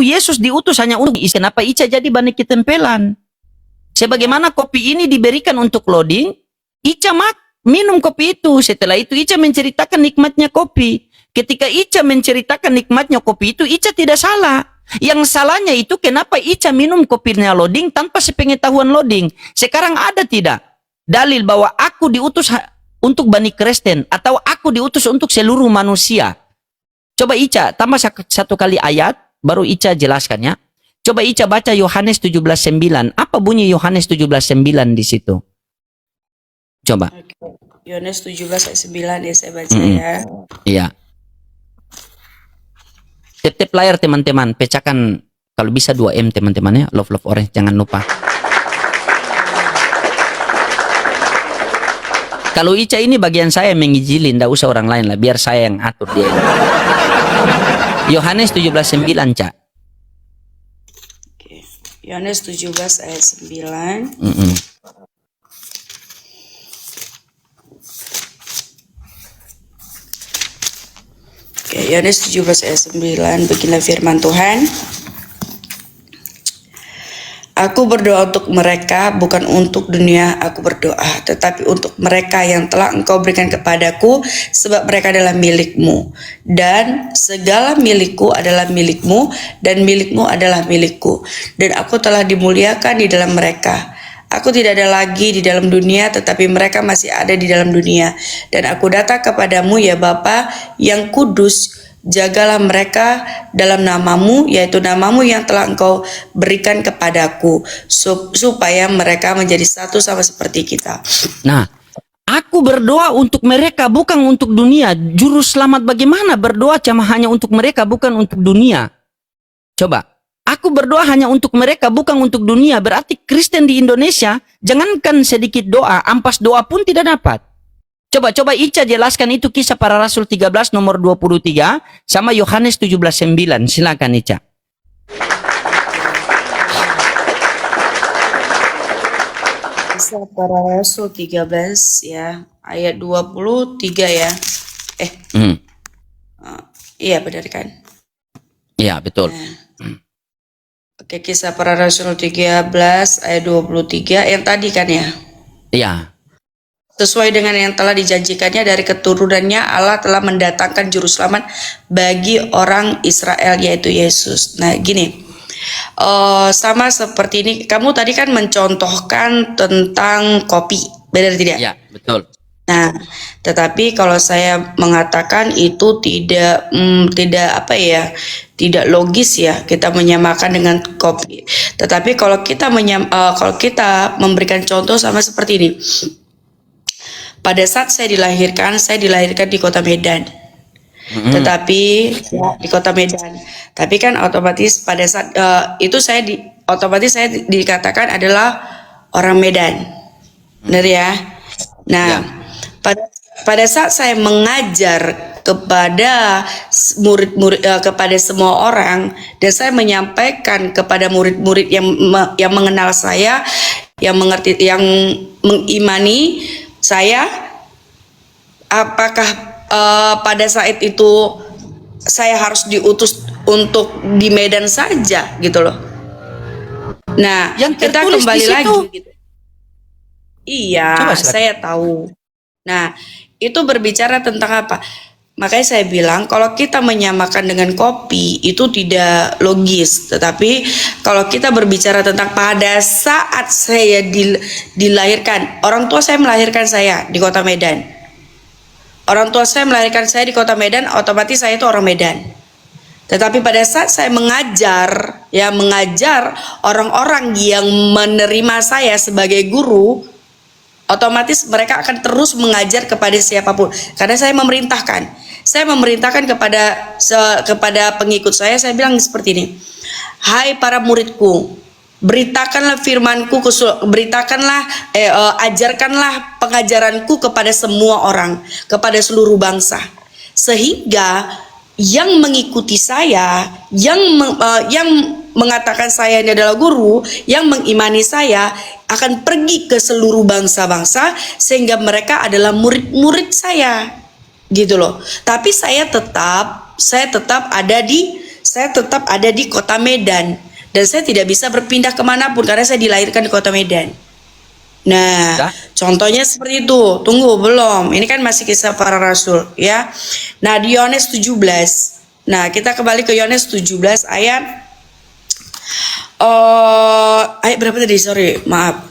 Yesus diutus hanya untuk isi. Kenapa Ica jadi banyak ketempelan? Sebagaimana kopi ini diberikan untuk loading, Ica minum kopi itu. Setelah itu Ica menceritakan nikmatnya kopi. Ketika Ica menceritakan nikmatnya kopi itu, Ica tidak salah. Yang salahnya itu kenapa Ica minum kopinya loading tanpa sepengetahuan loading. Sekarang ada tidak dalil bahwa aku diutus untuk Bani Kristen atau aku diutus untuk seluruh manusia? Coba Ica tambah satu kali ayat, baru Ica jelaskan ya. Coba Ica baca Yohanes 17:9. Apa bunyi Yohanes 17:9 di situ? Coba. Yohanes 17 ayat 9 ya, saya baca ya. Iya. Tip-tip layar teman-teman, pecahkan kalau bisa 2M teman-teman ya. Love orange jangan lupa. Kalau Ica ini bagian saya mengijilin, enggak usah orang lain lah, biar saya yang atur dia. Yohanes 17:9, Cak. Oke. Yohanes 17 ayat 9. Oke, Yohanes 17 ayat 9, beginilah firman Tuhan. Aku berdoa untuk mereka, bukan untuk dunia aku berdoa, tetapi untuk mereka yang telah Engkau berikan kepadaku, sebab mereka adalah milikmu. Dan segala milikku adalah milikmu, dan milikmu adalah milikku. Dan aku telah dimuliakan di dalam mereka. Aku tidak ada lagi di dalam dunia, tetapi mereka masih ada di dalam dunia. Dan aku datang kepadamu, ya Bapa yang kudus, jagalah mereka dalam namamu, yaitu namamu yang telah Engkau berikan kepadaku, supaya mereka menjadi satu sama seperti kita. Nah, aku berdoa untuk mereka, bukan untuk dunia. Juru selamat bagaimana berdoa hanya untuk mereka, bukan untuk dunia? Coba, aku berdoa hanya untuk mereka, bukan untuk dunia. Berarti Kristen di Indonesia, jangankan sedikit doa, ampas doa pun tidak dapat. Coba Ica jelaskan itu Kisah Para Rasul 13 nomor 23 sama Yohanes 17:9. Silakan Ica. Kisah Para Rasul 13 ya, ayat 23 ya. Iya benar kan? Iya, betul. Oke, Kisah Para Rasul 13 ayat 23 yang tadi kan ya? Iya. Sesuai dengan yang telah dijanjikannya dari keturunannya, Allah telah mendatangkan juru selamat bagi orang Israel, yaitu Yesus. Nah gini, sama seperti ini, kamu tadi kan mencontohkan tentang kopi, benar tidak? Ya, betul. Nah, tetapi kalau saya mengatakan itu tidak tidak logis ya kita menyamakan dengan kopi. Tetapi kalau kita memberikan contoh sama seperti ini. Pada saat saya dilahirkan di kota Medan. Tetapi ya, di kota Medan. Tapi kan otomatis pada saat itu saya dikatakan adalah orang Medan. Benar ya? Nah, ya. Pada saat saya mengajar kepada murid-murid kepada semua orang, dan saya menyampaikan kepada murid-murid yang mengenal saya, yang mengerti, yang mengimani saya, apakah pada saat itu saya harus diutus untuk di Medan saja gitu loh. Nah, yang kita kembali lagi gitu. Iya, saya tahu. Nah, itu berbicara tentang apa? Makanya saya bilang kalau kita menyamakan dengan kopi itu tidak logis. Tetapi kalau kita berbicara tentang pada saat saya dilahirkan, orang tua saya melahirkan saya di kota Medan. Orang tua saya melahirkan saya di kota Medan, otomatis saya itu orang Medan. Tetapi pada saat saya mengajar orang-orang yang menerima saya sebagai guru, otomatis mereka akan terus mengajar kepada siapapun. Karena saya memerintahkan kepada pengikut saya bilang seperti ini. Hai para muridku, beritakanlah firmanku, ajarkanlah pengajaranku kepada semua orang, kepada seluruh bangsa. Sehingga yang mengikuti saya, yang mengatakan saya ini adalah guru, yang mengimani saya akan pergi ke seluruh bangsa-bangsa sehingga mereka adalah murid-murid saya. Gitu loh. Tapi saya tetap ada di saya tetap ada di kota Medan. Dan saya tidak bisa berpindah kemanapun karena saya dilahirkan di kota Medan. Nah, Dah. contohnya seperti itu. Tunggu, belum. Ini kan masih kisah para rasul, ya. Nah, di Yohanes 17. Nah, kita kembali ke Yohanes 17 ayat ayat berapa tadi? Sorry, maaf.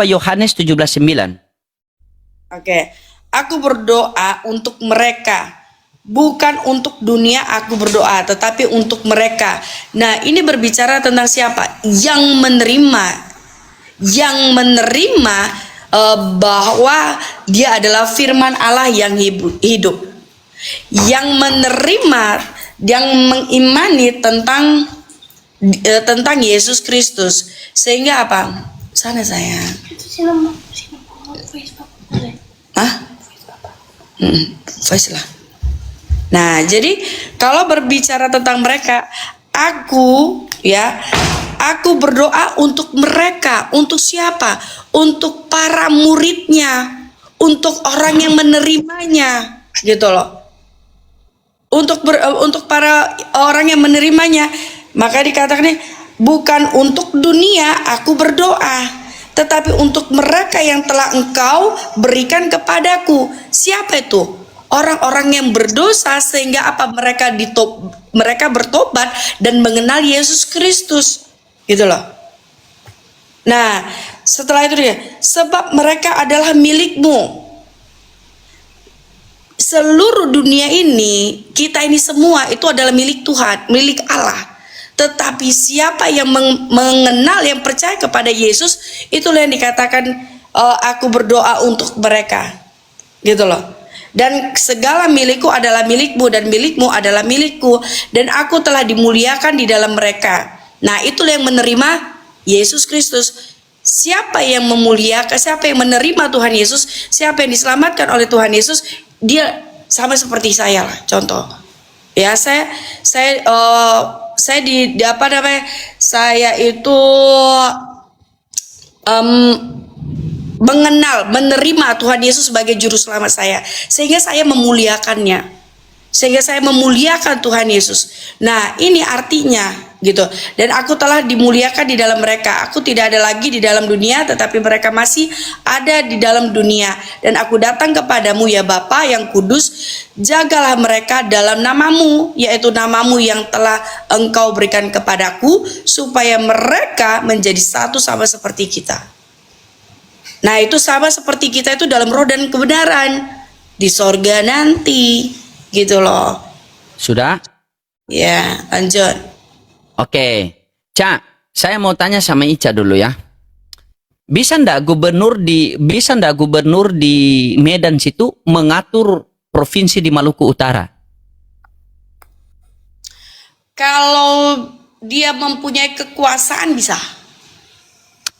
Yohanes 17:9. Oke. Aku berdoa untuk mereka. Bukan untuk dunia aku berdoa, tetapi untuk mereka. Nah, ini berbicara tentang siapa? Yang menerima bahwa dia adalah firman Allah yang hidup. Yang menerima, yang mengimani tentang Yesus Kristus. Sehingga apa? Sana sayang. Hah? Voice lah. Nah, jadi kalau berbicara tentang mereka, aku berdoa untuk mereka. Untuk siapa? Untuk para muridnya, untuk orang yang menerimanya, gitu loh. Untuk para orang yang menerimanya. Maka dikatakan bukan untuk dunia aku berdoa, tetapi untuk mereka yang telah Engkau berikan kepadaku. Siapa itu? Orang-orang yang berdosa sehingga apa? Mereka bertobat dan mengenal Yesus Kristus, gitu loh. Nah, setelah itu dia, sebab mereka adalah milikmu. Seluruh dunia ini, kita ini semua itu adalah milik Tuhan, milik Allah. Tetapi siapa yang mengenal, yang percaya kepada Yesus, itulah yang dikatakan aku berdoa untuk mereka, gitu loh. Dan segala milikku adalah milikmu dan milikmu adalah milikku, dan aku telah dimuliakan di dalam mereka. Nah, itulah yang menerima Yesus Kristus. Siapa yang memuliakan, siapa yang menerima Tuhan Yesus, siapa yang diselamatkan oleh Tuhan Yesus, dia sama seperti saya lah. Contoh, ya saya di apa namanya, saya itu menerima Tuhan Yesus sebagai juru selamat saya, sehingga saya memuliakannya, sehingga saya memuliakan Tuhan Yesus. Nah, ini artinya gitu. Dan aku telah dimuliakan di dalam mereka. Aku tidak ada lagi di dalam dunia, tetapi mereka masih ada di dalam dunia. Dan aku datang kepadamu ya Bapa yang kudus, jagalah mereka dalam namamu, yaitu namamu yang telah Engkau berikan kepadaku, supaya mereka menjadi satu sama seperti kita. Nah, itu sama seperti kita itu dalam roh dan kebenaran di sorga nanti, gitu loh. Sudah? Ya, lanjut. Oke. Cak, saya mau tanya sama Ica dulu ya. Bisa ndak gubernur di Medan situ mengatur provinsi di Maluku Utara? Kalau dia mempunyai kekuasaan bisa.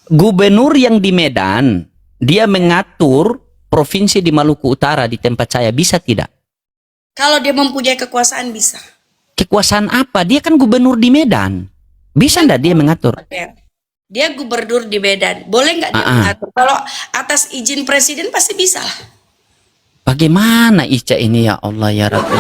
Gubernur yang di Medan, dia mengatur provinsi di Maluku Utara di tempat saya, bisa tidak? Kalau dia mempunyai kekuasaan bisa. Kekuasaan apa? Dia kan gubernur di Medan. Bisa ndak dia mengatur? Dia gubernur di Medan. Boleh nggak dia mengatur? Kalau atas izin presiden pasti bisa lah. Bagaimana Ica ini ya Allah ya Rabbi?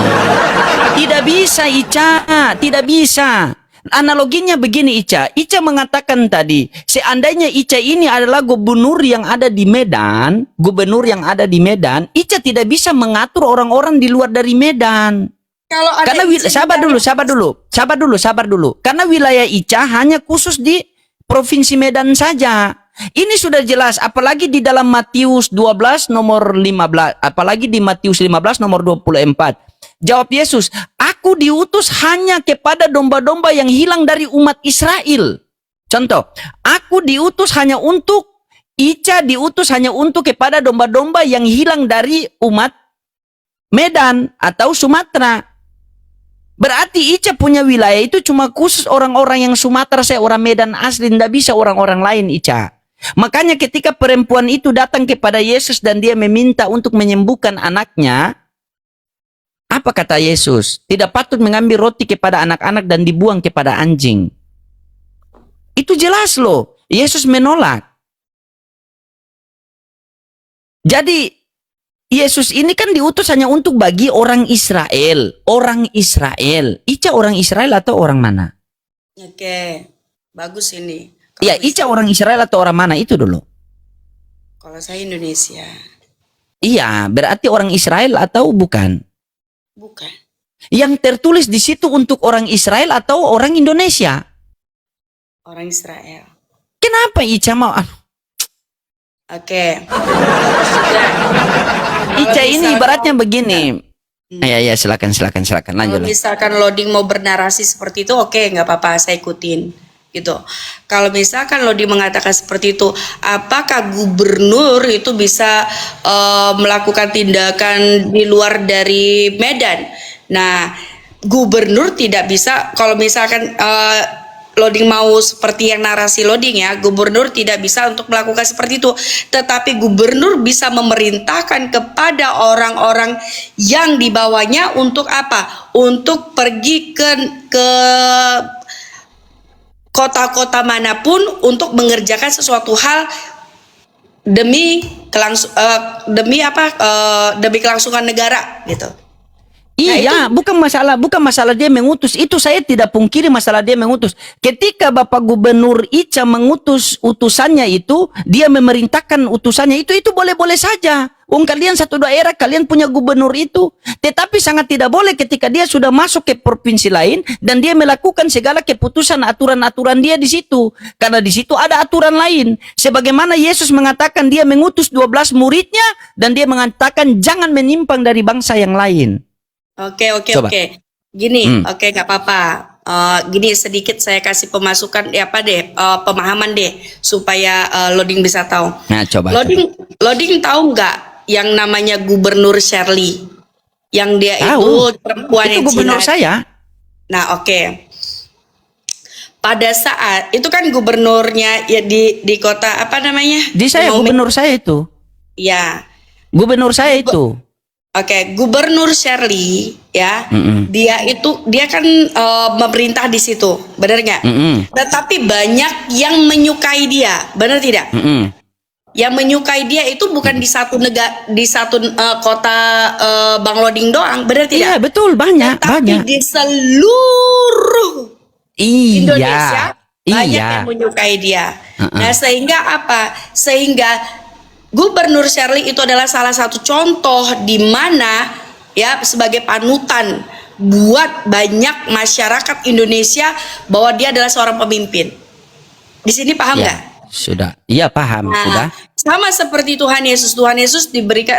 Tidak bisa Ica, tidak bisa. Analoginya begini Ica. Ica mengatakan tadi, seandainya Ica ini adalah gubernur yang ada di Medan, Ica tidak bisa mengatur orang-orang di luar dari Medan. Kalau ada Karena sabar dulu. Karena wilayah Ica hanya khusus di Provinsi Medan saja. Ini sudah jelas, apalagi di dalam Matius 12 nomor 15, apalagi di Matius 15 nomor 24. Jawab Yesus, aku diutus hanya kepada domba-domba yang hilang dari umat Israel. Contoh, aku diutus hanya untuk, Ica diutus hanya untuk kepada domba-domba yang hilang dari umat Medan atau Sumatera. Berarti Ica punya wilayah itu cuma khusus orang-orang yang Sumatera, saya orang Medan asli, tidak bisa orang-orang lain Ica. Makanya ketika perempuan itu datang kepada Yesus dan dia meminta untuk menyembuhkan anaknya, apa kata Yesus? Tidak patut mengambil roti kepada anak-anak dan dibuang kepada anjing. Itu jelas loh, Yesus menolak. Jadi Yesus ini kan diutus hanya untuk bagi orang Israel. Orang Israel. Ica orang Israel atau orang mana? Oke, bagus ini. Ya, Ica orang Israel atau orang mana itu dulu? Kalau saya Indonesia. Iya, berarti orang Israel atau bukan? Bukan. Yang tertulis di situ untuk orang Israel atau orang Indonesia? Orang Israel. Kenapa Ica mau? Oke. Ica ini misalkan- ibaratnya begini. Ya, silakan lanjut. Kalau misalkan loading mau bernarasi seperti itu, oke, nggak apa-apa, saya ikutin gitu. Kalau misalkan loading mengatakan seperti itu, apakah gubernur itu bisa melakukan tindakan di luar dari Medan? Nah, gubernur tidak bisa. Kalau misalkan loading mau seperti yang narasi loading ya, gubernur tidak bisa untuk melakukan seperti itu, tetapi gubernur bisa memerintahkan kepada orang-orang yang di bawahnya untuk apa? Untuk pergi ke kota-kota manapun untuk mengerjakan sesuatu hal demi kelangsungan negara gitu. Iya, bukan masalah dia mengutus. Itu saya tidak pungkiri masalah dia mengutus. Ketika Bapak Gubernur Ica mengutus utusannya itu, dia memerintahkan utusannya itu boleh-boleh saja. Kalian satu daerah, kalian punya gubernur itu. Tetapi sangat tidak boleh ketika dia sudah masuk ke provinsi lain dan dia melakukan segala keputusan aturan-aturan dia di situ. Karena di situ ada aturan lain. Sebagaimana Yesus mengatakan dia mengutus 12 muridnya dan dia mengatakan jangan menyimpang dari bangsa yang lain. Oke. Coba. Gini, oke, nggak apa-apa. Gini sedikit saya kasih pemasukan pemahaman deh supaya loading bisa tahu. Nah, coba. Loading tahu nggak yang namanya Gubernur Shirley? Yang dia Tahu. itu perempuan Itu yang gubernur Cina. saya. Nah, oke. Pada saat itu kan gubernurnya ya di kota apa namanya? Di saya gubernur saya itu. Ya. Gubernur saya itu. Oke, Gubernur Shirley ya, dia kan memerintah di situ, benar nggak? Tetapi banyak yang menyukai dia, benar tidak? Yang menyukai dia itu bukan di satu kota Bang Loding doang, benar tidak? Iya, betul, banyak. Di seluruh Indonesia banyak Iya. yang menyukai dia. Nah, sehingga apa? Sehingga Gubernur Shirley itu adalah salah satu contoh di mana ya sebagai panutan buat banyak masyarakat Indonesia bahwa dia adalah seorang pemimpin. Di sini paham nggak? Ya, sudah. Iya, paham, sudah. Sama seperti Tuhan Yesus diberikan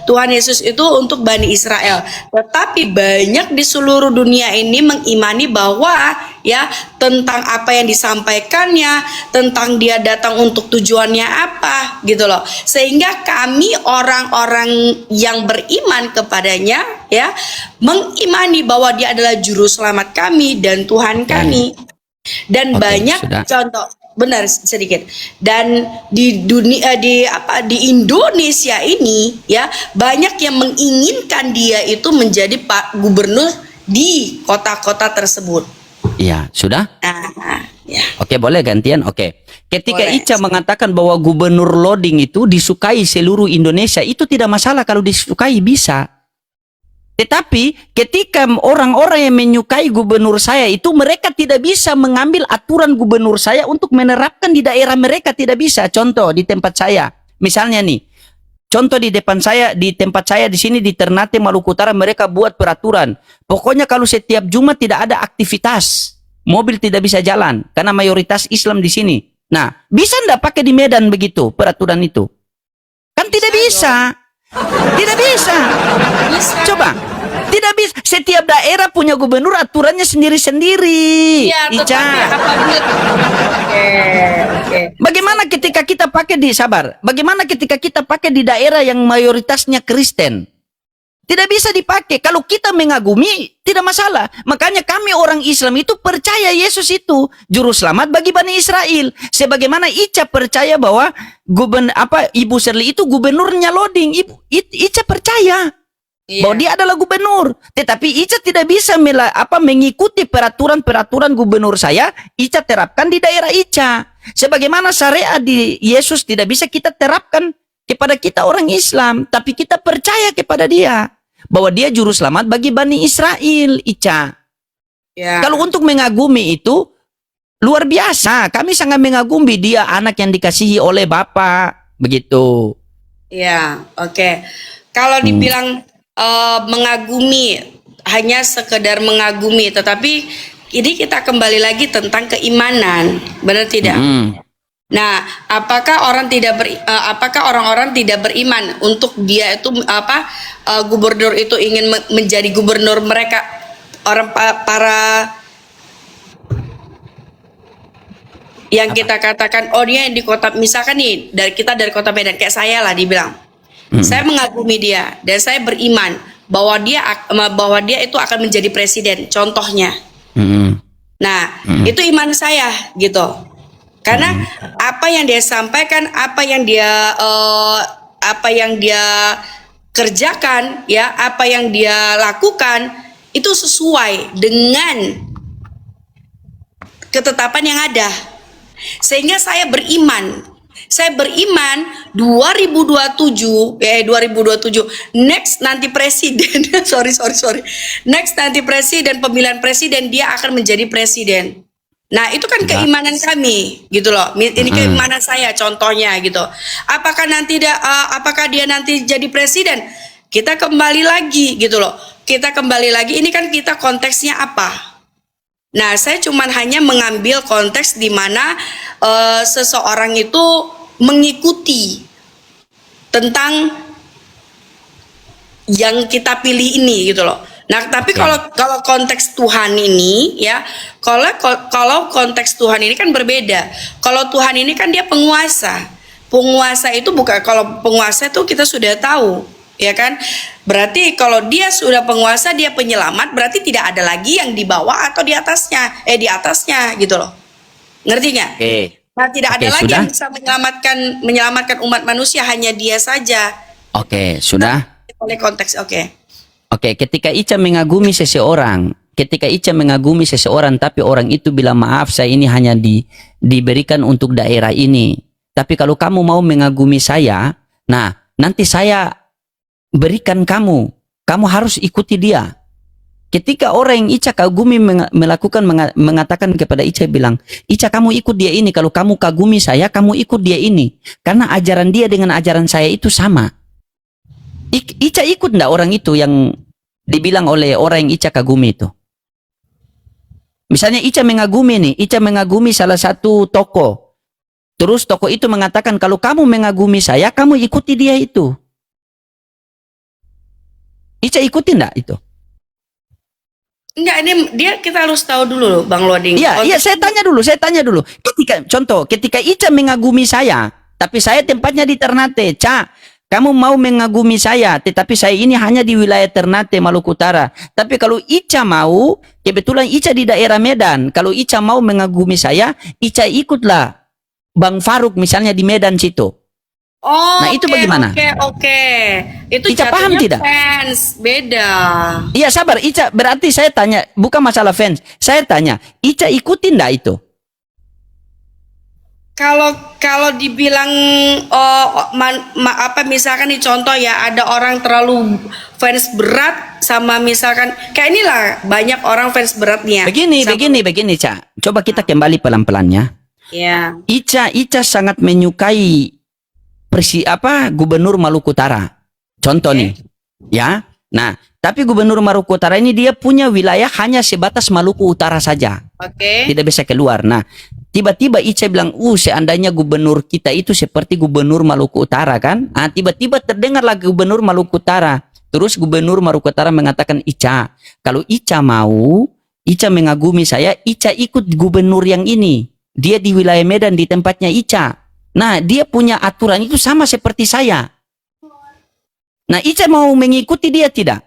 Tuhan Yesus itu untuk Bani Israel. Tetapi banyak di seluruh dunia ini mengimani bahwa ya tentang apa yang disampaikannya, tentang dia datang untuk tujuannya apa gitu loh. Sehingga kami orang-orang yang beriman kepadanya ya mengimani bahwa dia adalah juru selamat kami dan Tuhan kami. Dan banyak contoh, benar sedikit. Dan di dunia di Indonesia ini ya banyak yang menginginkan dia itu menjadi Pak Gubernur di kota-kota tersebut. Iya, sudah? Ya. Oke, boleh gantian? Oke. Ketika Boleh. Ica mengatakan bahwa Gubernur Loding itu disukai seluruh Indonesia, itu tidak masalah kalau disukai, bisa. Tetapi ketika orang-orang yang menyukai gubernur saya itu, mereka tidak bisa mengambil aturan gubernur saya untuk menerapkan di daerah mereka, tidak bisa. Contoh di tempat saya, misalnya nih, contoh di tempat saya di sini di Ternate Maluku Utara, mereka buat peraturan. Pokoknya kalau setiap Jumat tidak ada aktivitas, mobil tidak bisa jalan karena mayoritas Islam di sini. Nah, bisa ndak pakai di Medan begitu peraturan itu? Kan tidak bisa. Tidak bisa. Coba. Tidak bisa. Setiap daerah punya gubernur aturannya sendiri-sendiri. Iya, Ica. Oke. Bagaimana ketika kita pakai Bagaimana ketika kita pakai di daerah yang mayoritasnya Kristen? Tidak bisa dipakai. Kalau kita mengagumi, tidak masalah. Makanya kami orang Islam itu percaya Yesus itu juru selamat bagi Bani Israel. Sebagaimana Ica percaya bahwa Ibu Shirley itu gubernurnya Loding. Ica percaya bahwa dia adalah gubernur. Tetapi Ica tidak bisa mengikuti peraturan-peraturan gubernur saya. Ica terapkan di daerah Ica. Sebagaimana syariat di Yesus tidak bisa kita terapkan kepada kita orang Islam, tapi kita percaya kepada dia bahwa dia juru selamat bagi Bani Israel, Ica. Ya. Kalau untuk mengagumi itu luar biasa. Kami sangat mengagumi dia anak yang dikasihi oleh Bapa, begitu. Ya, oke. Kalau dibilang mengagumi, hanya sekedar mengagumi, tetapi ini kita kembali lagi tentang keimanan, benar tidak? Nah, apakah orang-orang tidak beriman untuk dia itu gubernur itu ingin menjadi gubernur mereka, orang para yang kita katakan, oh dia yang di kota, misalkan nih dari kota Medan, kayak saya lah dibilang, saya mengagumi dia dan saya beriman bahwa dia itu akan menjadi presiden, contohnya. Nah, itu iman saya gitu. Karena apa yang dia sampaikan, apa yang dia kerjakan, ya, apa yang dia lakukan itu sesuai dengan ketetapan yang ada. Sehingga saya beriman 2027 next nanti presiden next nanti presiden, pemilihan presiden, dia akan menjadi presiden. Nah, itu kan keimanan kami gitu loh. Ini keimanan saya contohnya gitu. Apakah dia nanti jadi presiden? Kita kembali lagi gitu loh. Kita kembali lagi, ini kan kita konteksnya apa? Nah, saya cuman hanya mengambil konteks di mana seseorang itu mengikuti tentang yang kita pilih ini gitu loh. Nah, tapi kalau konteks Tuhan ini ya, kalau konteks Tuhan ini kan berbeda. Kalau Tuhan ini kan dia penguasa. Penguasa itu bukan, kalau penguasa itu kita sudah tahu, ya kan? Berarti kalau dia sudah penguasa, dia penyelamat, berarti tidak ada lagi yang di bawah atau di atasnya, di atasnya gitu loh. Ngerti nggak? Nah, tidak ada lagi yang bisa menyelamatkan umat manusia, hanya dia saja. Sudah. Oleh konteks, Oke, ketika Ica mengagumi seseorang, tapi orang itu bilang maaf, saya ini hanya diberikan untuk daerah ini. Tapi kalau kamu mau mengagumi saya, nah nanti saya berikan kamu harus ikuti dia. Ketika orang yang Ica kagumi mengatakan kepada Ica, bilang, Ica kamu ikut dia ini, kalau kamu kagumi saya, kamu ikut dia ini. Karena ajaran dia dengan ajaran saya itu sama. Ica ikut enggak orang itu yang dibilang oleh orang yang Ica kagumi itu? Misalnya Ica mengagumi salah satu toko. Terus toko itu mengatakan, kalau kamu mengagumi saya, kamu ikuti dia itu. Ica ikuti enggak itu? Enggak, ini kita harus tahu dulu loh, Bang Loding. Iya, saya tanya dulu. Ketika Ica mengagumi saya, tapi saya tempatnya di Ternate, kamu mau mengagumi saya, tetapi saya ini hanya di wilayah Ternate, Maluku Utara. Tapi kalau Ica mau, kebetulan Ica di daerah Medan, kalau Ica mau mengagumi saya, Ica ikutlah Bang Faruk misalnya di Medan situ. Nah, itu bagaimana? Itu Ica paham tidak? Fans, beda. Iya, sabar, Ica. Berarti saya tanya, bukan masalah fans. Saya tanya, Ica ikutin enggak itu? Kalau dibilang misalkan nih contoh ya, ada orang terlalu fans berat sama misalkan kayak inilah banyak orang fans beratnya. Begini, Ca. Coba kita kembali pelan-pelannya. Ya. Ica sangat menyukai Gubernur Maluku Utara. Contoh nih, ya. Nah, tapi Gubernur Maluku Utara ini dia punya wilayah hanya sebatas Maluku Utara saja. Tidak bisa keluar. Nah, tiba-tiba Ica bilang, seandainya gubernur kita itu seperti Gubernur Maluku Utara kan? Tiba-tiba terdengar lagi Gubernur Maluku Utara. Terus Gubernur Maluku Utara mengatakan, Ica, kalau Ica mau, Ica mengagumi saya, Ica ikut gubernur yang ini. Dia di wilayah Medan, di tempatnya Ica. Nah, dia punya aturan itu sama seperti saya. Nah, Ica mau mengikuti dia tidak?